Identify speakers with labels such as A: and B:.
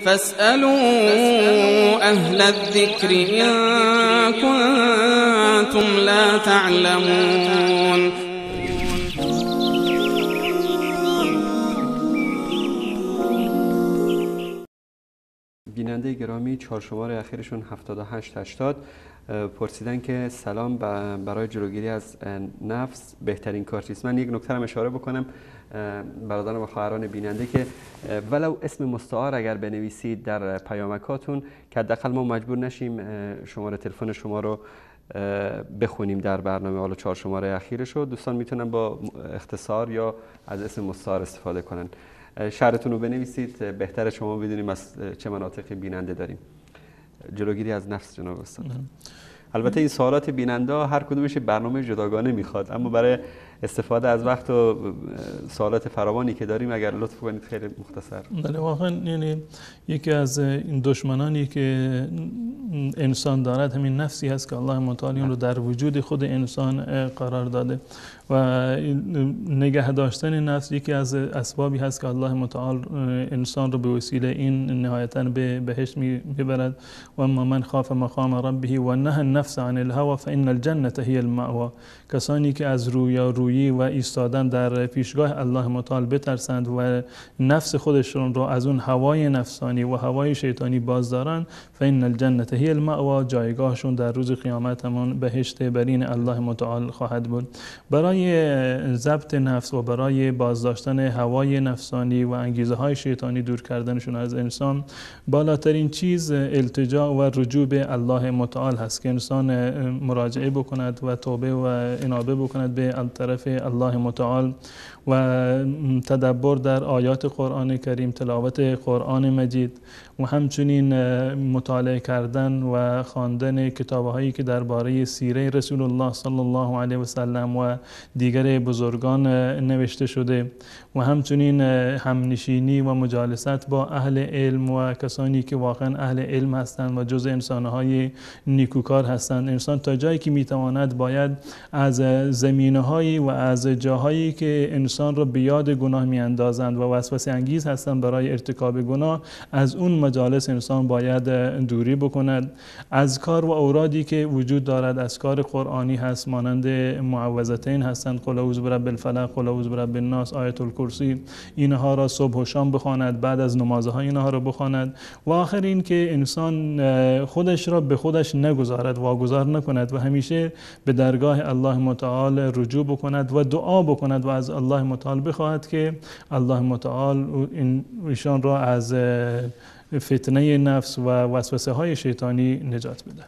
A: فاسألوا أهل الذكر إن كنتم لا تعلمون.
B: بیننده گرامی، چهارشماره اخیرشون 7880 پرسیدن که سلام، برای جلوگیری از نفس بهترین کار چیست؟ من یک نکته هم اشاره بکنم برادران و خواهران بیننده که ولو اسم مستعار اگر بنویسید در پیامکاتون که حداقل ما مجبور نشیم شماره تلفن شما رو بخونیم در برنامه. حالا چهارشماره اخیرشو دوستان میتونن با اختصار یا از اسم مستعار استفاده کنن. شهرتون رو بنویسید، بهتره شما بدونیم از چه مناطقی بیننده داریم. جلوگیری از نفس جناب استاد. البته این سوالات بیننده هر کدومش برنامه جداگانه میخواد، اما برای استفاده از وقت و سوالات فراوانی که داریم اگر لطف کنید خیلی مختصر.
C: بله، واقعا یعنی یکی از این دشمنانی که انسان دارد همین نفسی هست که الله متعال اون رو در وجود خود انسان قرار داده و نگه داشتن نفس یکی از اسبابی هست که الله متعال انسان رو به وسیله این نهایتاً به بهشت میبرد. و اما من خاف مقام ربه و نهى النفس عن الهوى فإن الجنة هي المأوى. کسانی که از رویارویی و ایستادن در پیشگاه الله متعال بترسند و نفس خودشون رو از اون هوای نفسانی و هوای شیطانی باز دارن، فإن الجنة هي المأوى، جایگاهشون در روز قیامت همون بهشت برین الله متعال خواهد بود. برای ضبط نفس و برای بازداشتن هوای نفسانی و انگیزه های شیطانی دور کردنشون از انسان، بالاترین چیز التجا و رجوع به الله متعال هست که انسان مراجعه بکند و توبه و انابه بکند به طرف الله متعال و تدبر در آیات قرآن کریم، تلاوت قرآن مجید و همچنین مطالعه کردن و خواندن کتاب‌هایی که درباره سیره رسول الله صلی الله علیه و سلم و دیگر بزرگان نوشته شده و همچنین همنشینی و مجالست با اهل علم و کسانی که واقعا اهل علم هستند و جز انسان‌های نیکوکار هستند. انسان تا جایی که میتواند باید از زمینه‌هایی و از جاهایی که انسان را به یاد گناه میاندازند و وسوسه انگیز هستند برای ارتکاب گناه، از اون مجالس انسان باید دوری بکند. اذکار و اورادی که وجود دارد اذکار قرآنی هست، مانند معوذتین هستند، قل اعوذ برب الفلق، قل اعوذ برب الناس، آیت الکرسی، اینها را صبح و شام بخواند، بعد از نمازها اینها را بخواند و آخر این که انسان خودش را به خودش نگذارد، واگذار نکند و همیشه به درگاه الله متعال رجوع بکند و دعا بکند و از الله متعال بخواهد که الله متعال ایشان را از فتنه نفس و وسوسه های شیطانی نجات بده.